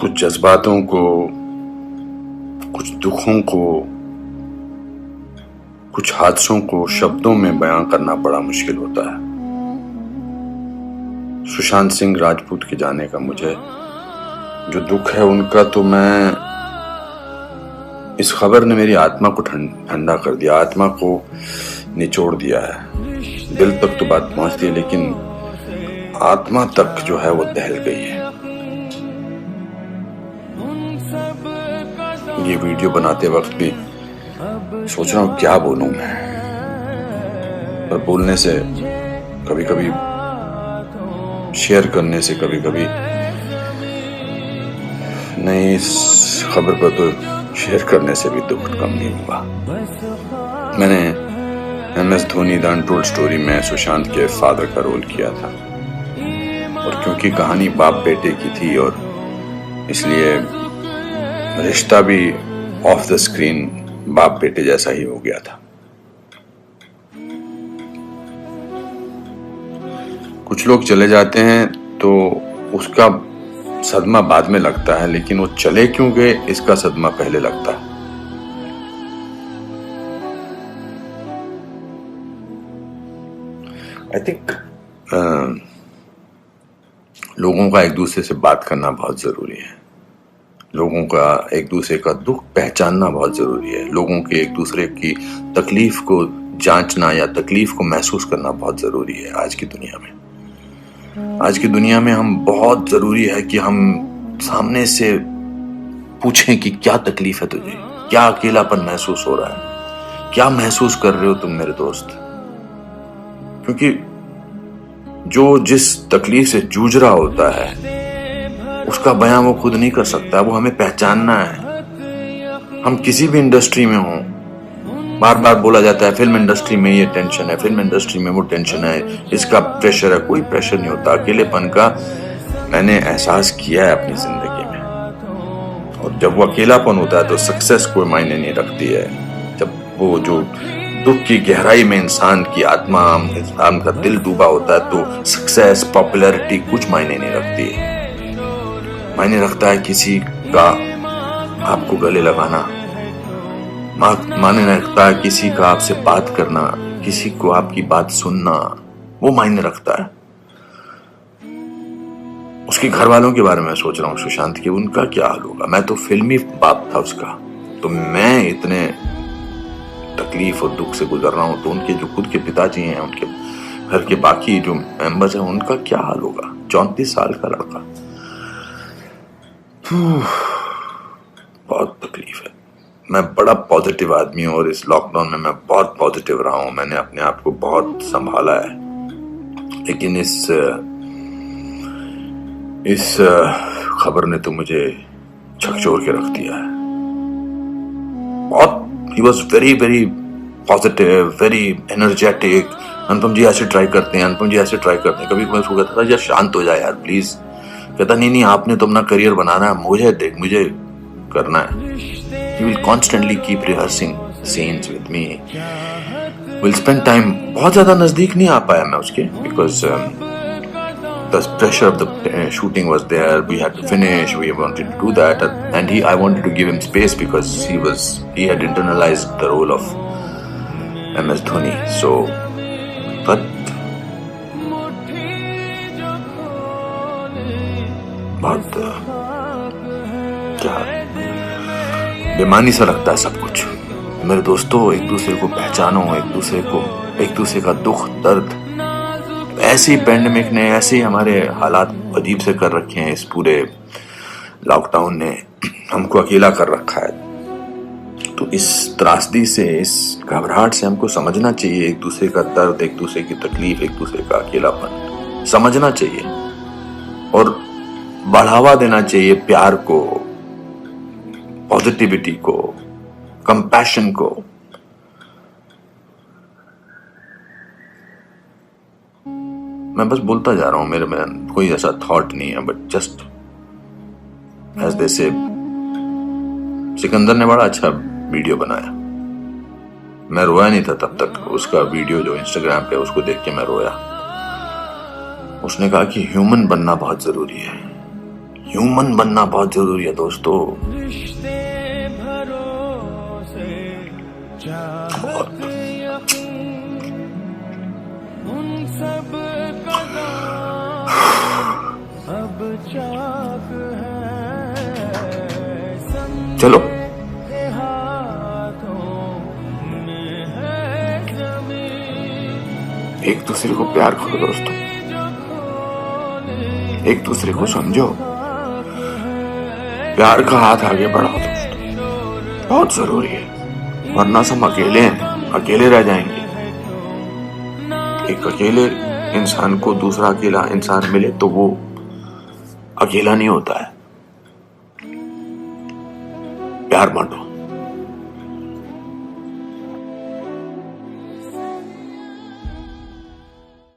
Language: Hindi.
कुछ जज्बातों को, कुछ दुखों को, कुछ हादसों को शब्दों में बयां करना बड़ा मुश्किल होता है। सुशांत सिंह राजपूत के जाने का मुझे जो दुख है उनका, तो मैं इस खबर ने मेरी आत्मा को ठंडा कर दिया, आत्मा को निचोड़ दिया है। दिल तक तो बात पहुंचती है, लेकिन आत्मा तक जो है वो दहल गई है। ये वीडियो बनाते वक्त भी सोच रहा हूं क्या बोलूं मैं, पर बोलने से कभी कभी, शेयर करने से कभी कभी नहीं, इस खबर पर तो शेयर करने से भी दुख कम नहीं हुआ। मैंने MS Dhoni the untold story में सुशांत के फादर का रोल किया था, और क्योंकि कहानी बाप बेटे की थी और इसलिए रिश्ता भी ऑफ द स्क्रीन बाप बेटे जैसा ही हो गया था। कुछ लोग चले जाते हैं तो उसका सदमा बाद में लगता है, लेकिन वो चले क्यों गए इसका सदमा पहले लगता है। आई थिंक लोगों का एक दूसरे से बात करना बहुत जरूरी है। लोगों का एक दूसरे का दुख पहचानना बहुत जरूरी है। लोगों के एक दूसरे की तकलीफ को जांचना या तकलीफ को महसूस करना बहुत जरूरी है। आज की दुनिया में हम बहुत जरूरी है कि हम सामने से पूछें कि क्या तकलीफ है तुझे, क्या अकेलापन महसूस हो रहा है, क्या महसूस कर रहे हो तुम मेरे दोस्त। क्योंकि जो जिस तकलीफ से जूझ रहा होता है उसका बयां वो खुद नहीं कर सकता, वो हमें पहचानना है। हम किसी भी इंडस्ट्री में हों, बार बार बोला जाता है फिल्म इंडस्ट्री में ये टेंशन है, फिल्म इंडस्ट्री में वो टेंशन है, इसका प्रेशर है। कोई प्रेशर नहीं होता। अकेलेपन का मैंने एहसास किया है अपनी जिंदगी में, और जब वो अकेलापन होता है तो सक्सेस कोई मायने नहीं रखती है। जब वो जो दुख की गहराई में इंसान की आत्मा, इंसान का दिल डूबा होता है, तो सक्सेस, पॉपुलैरिटी कुछ मायने नहीं रखती है। मायने रखता है किसी का आपको गले लगाना, मायने रखता है किसी का आपसे बात करना, किसी को आपकी बात सुनना, वो मायने रखता है। उसके घर वालों के बारे में सोच रहा हूँ, सुशांत के, उनका क्या हाल होगा। मैं तो फिल्मी बाप था उसका, तो मैं इतने तकलीफ और दुख से गुजर रहा हूँ, तो उनके जो खुद के पिताजी हैं, उनके घर के बाकी जो मेंबर्स हैं, उनका क्या हाल होगा। 34 साल का लड़का, बहुत तकलीफ है। मैं बड़ा पॉजिटिव आदमी हूँ और इस लॉकडाउन में मैं बहुत पॉजिटिव रहा हूँ। मैंने अपने आप को बहुत संभाला है, लेकिन इस खबर ने तो मुझे झकझोर के रख दिया है। बहुत, he was very very positive, very energetic. Anupam ji ऐसे ट्राई करते हैं, अनुपम जी ऐसे ट्राई करते हैं। कभी मैं उसको कहता था यार शांत हो जाए यार प्लीज। कहता नहीं आपने तो अपना करियर बनाना है, मुझे करना है। He will constantly keep rehearsing scenes with me. We'll spend time. बहुत ज़्यादा नज़दीक नहीं आ पाया मैं उसके, because the pressure of the shooting was there. We had to finish. We wanted to do that, and I wanted to give him space because he had internalized the role of MS Dhoni. So, but बहुत क्या बेमानी सा लगता है सब कुछ। मेरे दोस्तों, एक दूसरे को पहचानो, एक दूसरे का दुख दर्द। ऐसे ही पैंडेमिक ने, ऐसे ही हमारे हालात अजीब से कर रखे हैं। इस पूरे लॉकडाउन ने हमको अकेला कर रखा है। तो इस त्रासदी से, इस घबराहट से हमको समझना चाहिए एक दूसरे का दर्द, एक दूसरे की तकलीफ, एक दूसरे का अकेलापन समझना चाहिए और बढ़ावा देना चाहिए प्यार को, पॉजिटिविटी को, कंपैशन को। मैं बस बोलता जा रहा हूं, मेरे में कोई ऐसा थॉट नहीं है, बट जस्ट एज दे से। सिकंदर ने बड़ा अच्छा वीडियो बनाया, मैं रोया नहीं था तब तक। उसका वीडियो जो इंस्टाग्राम पे, उसको देख के मैं रोया। उसने कहा कि ह्यूमन बनना बहुत जरूरी है। ह्यूमन बनना बहुत जरूरी है दोस्तों। बहुत। चलो एक दूसरे को प्यार करो दोस्तों, एक दूसरे को समझो, प्यार का हाथ आगे बढ़ाओ दोस्तों, बहुत जरूरी है। वरना हम अकेले हैं, अकेले रह जाएंगे। एक अकेले इंसान को दूसरा अकेला इंसान मिले तो वो अकेला नहीं होता है। प्यार बांटो।